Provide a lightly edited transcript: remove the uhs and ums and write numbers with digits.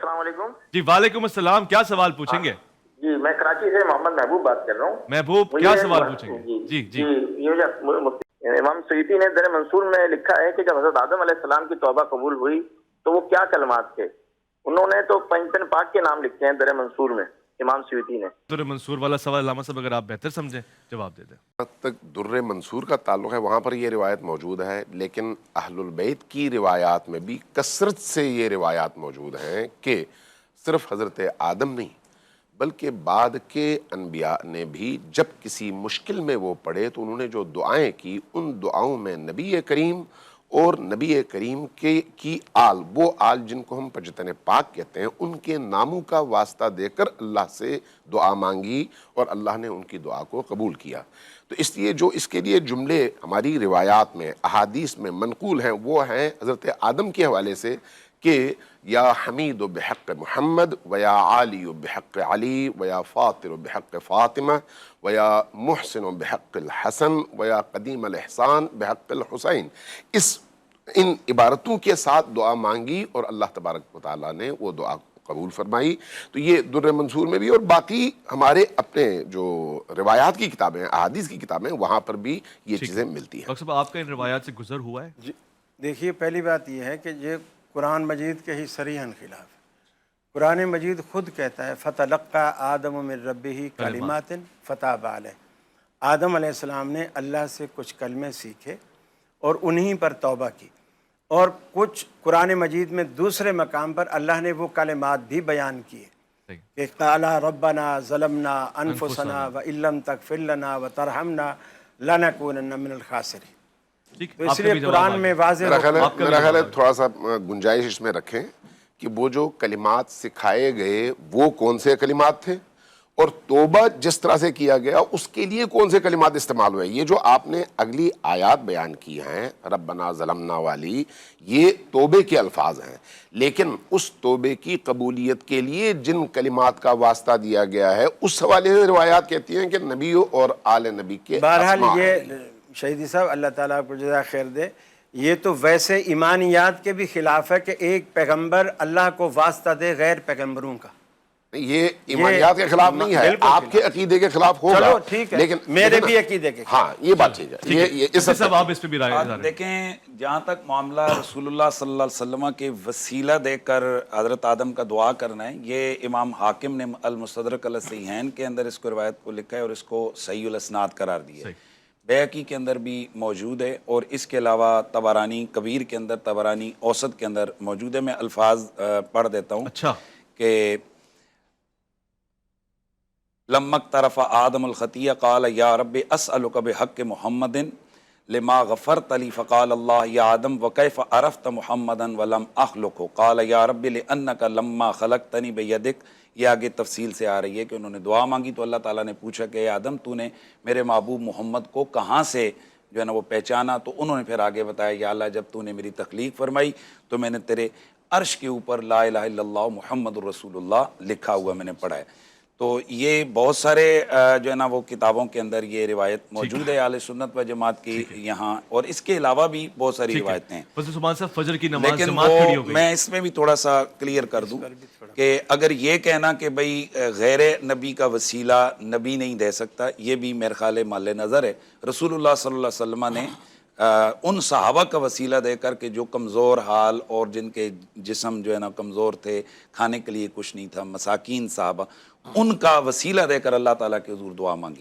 अस्सलाम वालेकुम। जी वालेकुम अस्सलाम, क्या सवाल पूछेंगे? जी, मैं कराची से मोहम्मद महबूब बात कर रहा हूँ। महबूब, क्या सवाल पूछेंगे? जी जी जी, जी। ये मुफ्ती इमाम सयूती ने दर मंसूर में लिखा है कि जब हजरत आदम अलैहिस्सलाम की तौबा कबूल हुई तो वो क्या कलमात थे। उन्होंने तो पंचतन पाक के नाम लिखे हैं दर मंसूर में, इमाम सयूती ने। दुर्र मंसूर वाला सवाल अल्लामा साहब अगर आप बेहतर समझें जवाब दे दें। जहाँ तक दुर्र मंसूर का ताल्लुक है वहाँ पर ये रिवायत मौजूद है, लेकिन अहलुल बैत की रिवायात में भी कसरत से ये रिवायात मौजूद हैं कि सिर्फ हज़रत आदम नहीं बल्कि बाद के अनबिया ने भी जब किसी मुश्किल में वो पड़े तो उन्होंने जो दुआएं की, उन दुआओं में नबी करीम और नबी करीम के की आल, वो आल जिनको हम पंजतन पाक कहते हैं, उनके नामों का वास्ता देकर अल्लाह से दुआ मांगी और अल्लाह ने उनकी दुआ को कबूल किया। तो इसलिए जो इसके लिए जुमले हमारी रिवायात में, अहादीस में मनकूल हैं, वो हैं हज़रत आदम के हवाले से कि या हमीद बहक़ मुहम्मद वया आली बहक़ अली वया फ़ातिर बहक़ फ़ातिमा वया मुहसिन बहक़ हसन वया क़दीम एहसान बहक़ हुसैन, इन इबारतों के साथ दुआ मांगी और अल्लाह तबारक व तआला ने वो दुआ कबूल फरमाई। तो ये दुर्र मंसूर में भी और बाकी हमारे अपने जो रिवायात की किताबें हैं, अहादीस की किताबें हैं, वहाँ पर भी ये चीज़ें मिलती हैं। डॉक्टर साहब आपका इन रिवायात से गुजर हुआ है? जी देखिए, पहली बात यह है कि ये कुरान मजीद के ही सरीहन खिलाफ है। कुरान मजीद खुद कहता है फ़तलक़्क़ा आदम मिन रब्बिही कलिमातिन फ़ताब अलैह। आदम अलैहिस्सलाम ने अल्लाह से कुछ कलमे सीखे और उन्हीं पर तौबा की। और कुछ कुरान मजीद में दूसरे मकाम पर अल्लाह ने वो कलिमात भी बयान किए कि क़ाला रब्बना ज़लमना अनफुसना व इल्लम तग़फ़िर लना व तरहमना लनकूनन्ना मिनल ख़ासिरीन। तो इसलिए कुरान में वाज़ेह मेरा ख्याल है थोड़ा सा गुंजाइश इसमें रखें कि वो जो कलिमात सिखाए गए वो कौन से कलिमात थे और तौबा जिस तरह से किया गया उसके लिए कौन से कलिमात इस्तेमाल हुए। ये जो आपने अगली आयात बयान की हैं रब्बना ज़लमना वाली, ये तौबे के अल्फाज हैं, लेकिन उस तौबे की कबूलियत के लिए जिन कलिमात का वास्ता दिया गया है उस हवाले से रिवायात कहती हैं कि नबियों और आले नबी के। बहरहाल ये शहीदी साहब अल्लाह ताला आपको जज़ा खैर दे, ये तो वैसे ईमानियात के भी खिलाफ है कि एक पैगम्बर अल्लाह को वास्ता दे गैर पैगम्बरों का। ये ईमानियात के खिलाफ नहीं है, आपके अकीदे के खिलाफ होगा। चलो ठीक है, लेकिन मेरे भी अकीदे के, हाँ ये बात ठीक है। ये इस सब आप इस पे भी राय देखें। जहाँ तक मामला रसूलुल्लाह सल्लल्लाहु अलैहि वसल्लम के वसीला देकर हज़रत आदम का दुआ करना है, ये इमाम हाकिम ने अल-मुस्तदरक अल-सहीहैन के अंदर इसको रिवायत को लिखा है और इसको सही उल इसनाद करार दिया है। बैहक़ी के अंदर भी मौजूद है और इसके अलावा तबरानी कबीर के अंदर, तबरानी औसत के अंदर मौजूद है। मैं अल्फाज पढ़ देता हूँ। अच्छा कि लम्मक तरफ़ आदमुल ख़तिया क़ाल या रब्बि अस्अलुका बिहक़्क़ि मुहम्मदिन लिमा ग़फ़रत ली फ़क़ाल अल्लाह या आदम व कैफ़ अरफ़्त मुहम्मदन व लम अख़्लुक़हु क़ाल या रब्बि लिअन्नका लम्मा ख़लक़तनी बियदिक। ये आगे तफसील से आ रही है कि उन्होंने दुआ मांगी तो अल्लाह ताला ने पूछा कि आदम तूने मेरे महबूब मोहम्मद को कहाँ से जो है ना वो पहचाना। तो उन्होंने फिर आगे बताया या अल्लाह जब तूने मेरी तख्लीक फरमाई तो मैंने तेरे अर्श के ऊपर ला इलाहा इल्लल्लाह मुहम्मदुर रसूलुल्लाह लिखा हुआ मैंने पढ़ा है। तो ये बहुत सारे जो है ना वो किताबों के अंदर ये रिवायत मौजूद है आले सुन्नत व जमात की यहाँ, और इसके अलावा भी बहुत सारी रिवायतें हैं। फजर की नमाज लेकिन वो मैं इसमें भी थोड़ा सा क्लियर कर दूं कि अगर ये कहना कि भाई गैर नबी का वसीला नबी नहीं दे सकता, ये भी मेरे ख्याल माले नज़र है। रसूलुल्लाह सल्लल्लाहु अलैहि वसल्लम ने उन सहाबा का वसीला देकर के जो कमज़ोर हाल और जिनके जिस्म जो है ना कमज़ोर थे, खाने के लिए कुछ नहीं था, मसाकीन साहबा, उनका वसीला देकर अल्लाह ताला के हुज़ूर दुआ मांगी।